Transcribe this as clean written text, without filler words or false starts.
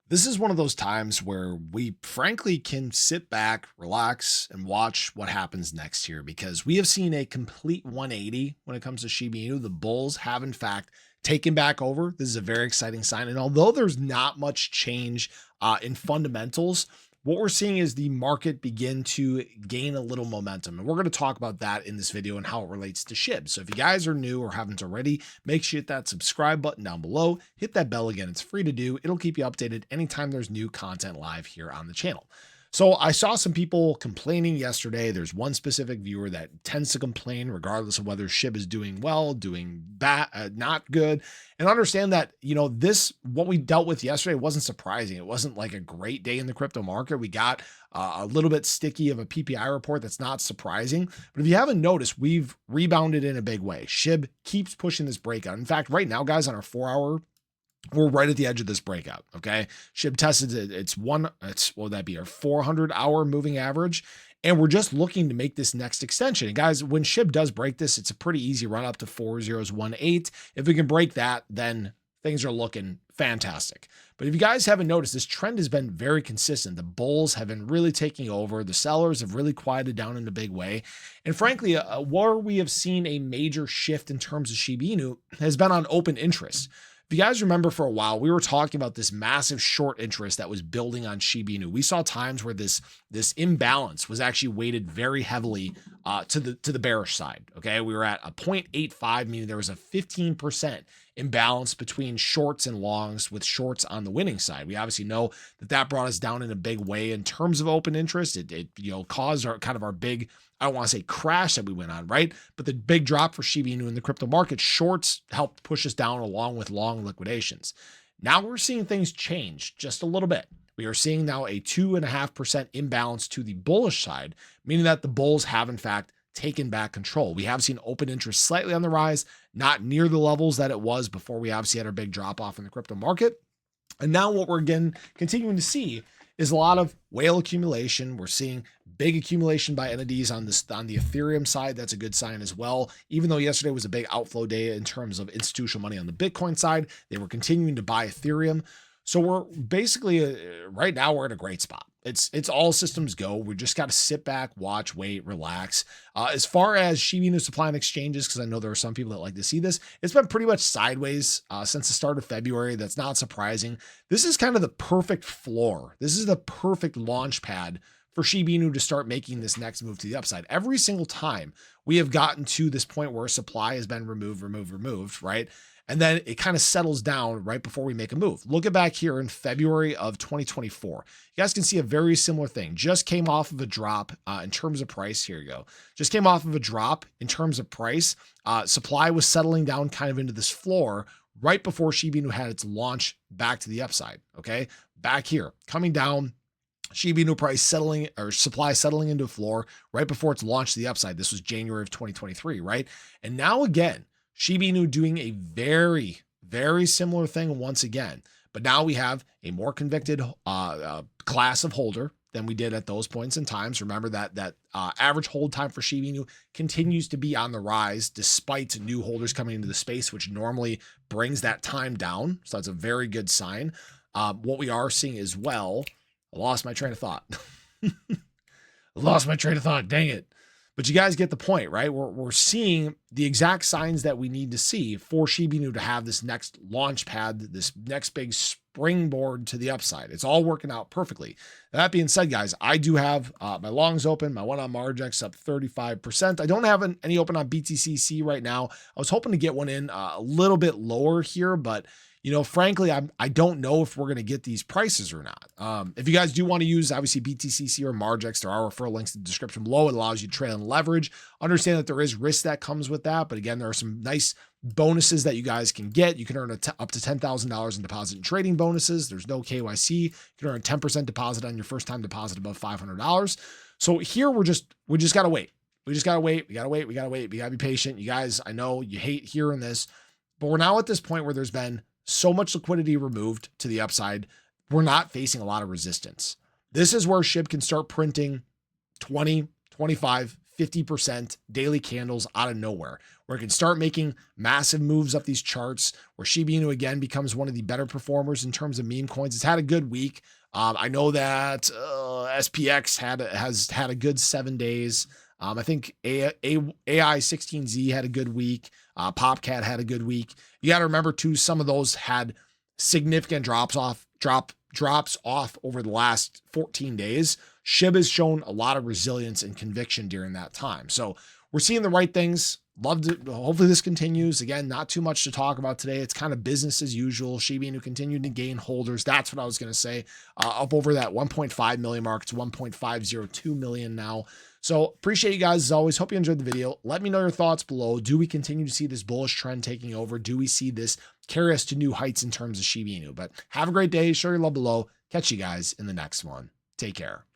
This is one of those times where we frankly can sit back, relax, and watch what happens next here because we have seen a complete 180 when it comes to Shiba Inu. The bulls have, in fact, taken back over. This is a very exciting sign. And although there's not much change in fundamentals, what we're seeing is the market begin to gain a little momentum. And we're going to talk about that in this video and how it relates to SHIB. So if you guys are new or haven't already, make sure you hit that subscribe button down below. Hit that bell again. It's free to do. It'll keep you updated anytime there's new content live here on the channel. So I saw some people complaining yesterday. There's one specific viewer that tends to complain regardless of whether SHIB is doing well, doing bad, not good. And understand that, what we dealt with yesterday wasn't surprising. It wasn't like a great day in the crypto market. We got a little bit sticky of a PPI report. That's not surprising. But if you haven't noticed, we've rebounded in a big way. SHIB keeps pushing this breakout. In fact, right now, guys, on our 4-hour, we're right at the edge of this breakout. Okay. SHIB tested it. What would that be? Our 400-hour moving average. And we're just looking to make this next extension. And guys, when SHIB does break this, it's a pretty easy run up to 4018. If we can break that, then things are looking fantastic. But if you guys haven't noticed, this trend has been very consistent. The bulls have been really taking over. The sellers have really quieted down in a big way. And frankly, where we have seen a major shift in terms of Shiba Inu has been on open interest. If you guys remember, for a while, we were talking about this massive short interest that was building on Shiba Inu. We saw times where this imbalance was actually weighted very heavily to the bearish side. Okay, we were at a 0.85, meaning there was a 15% imbalance between shorts and longs, with shorts on the winning side. We obviously know that brought us down in a big way in terms of open interest. It caused our big, I don't want to say crash that we went on, right? But the big drop for Shiba Inu in the crypto market, shorts helped push us down along with long liquidations. Now we're seeing things change just a little bit. We are seeing now a 2.5% imbalance to the bullish side, meaning that the bulls have in fact taken back control. We have seen open interest slightly on the rise, not near the levels that it was before we obviously had our big drop off in the crypto market. And now what we're again continuing to see is a lot of whale accumulation. We're seeing big accumulation by entities on the Ethereum side. That's a good sign as well. Even though yesterday was a big outflow day in terms of institutional money on the Bitcoin side, they were continuing to buy Ethereum. So we're basically right now we're in a great spot. It's all systems go. We just got to sit back, watch, wait, relax. As far as Shiba Inu supply and exchanges, because I know there are some people that like to see this, it's been pretty much sideways since the start of February. That's not surprising. This is kind of the perfect floor. This is the perfect launch pad for Shiba Inu to start making this next move to the upside. Every single time we have gotten to this point where supply has been removed, right? And then it kind of settles down right before we make a move. Look at back here in February of 2024. You guys can see a very similar thing. Just came off of a drop in terms of price. Here you go. Just came off of a drop in terms of price. Supply was settling down kind of into this floor right before Shiba Inu had its launch back to the upside. Okay. Back here, coming down, Shiba Inu price settling, or supply settling into a floor right before it's launched to the upside. This was January of 2023, right? And now again, Shiba Inu doing a very, very similar thing once again. But now we have a more convicted class of holder than we did at those points in times. Remember that average hold time for Shiba Inu continues to be on the rise despite new holders coming into the space, which normally brings that time down. So that's a very good sign. What we are seeing as well, I lost my train of thought. Dang it. But you guys get the point, right? We're seeing the exact signs that we need to see for Shiba Inu to have this next launch pad, this next big springboard to the upside. It's all working out perfectly. That being said, guys, I do have my longs open. My one on Margex up 35%. I don't have any open on BTCC right now. I was hoping to get one in a little bit lower here, but frankly, I don't know if we're going to get these prices or not. If you guys do want to use, obviously, BTCC or Margex, there are referral links in the description below. It allows you to trade on leverage. Understand that there is risk that comes with that. But again, there are some nice bonuses that you guys can get. You can earn up to $10,000 in deposit and trading bonuses. There's no KYC. You can earn a 10% deposit on your first time deposit above $500. So here we just got to wait. We just got to wait. We got to be patient. You guys, I know you hate hearing this, but we're now at this point where there's been so much liquidity removed to the upside. We're not facing a lot of resistance. This is where SHIB can start printing 20, 25, 50% daily candles out of nowhere, where it can start making massive moves up these charts, where Shiba Inu again becomes one of the better performers in terms of meme coins. It's had a good week. I know that SPX has had a good 7 days. I think AI16Z had a good week. Popcat had a good week. You got to remember too, some of those had significant drops off over the last 14 days. SHIB has shown a lot of resilience and conviction during that time. So we're seeing the right things. Loved it. Hopefully this continues. Again, not too much to talk about today. It's kind of business as usual. Shiba Inu continued to gain holders. That's what I was going to say. Up over that 1.5 million mark. It's 1.502 million now. So appreciate you guys as always. Hope you enjoyed the video. Let me know your thoughts below. Do we continue to see this bullish trend taking over? Do we see this carry us to new heights in terms of Shiba Inu? But have a great day. Show your love below. Catch you guys in the next one. Take care.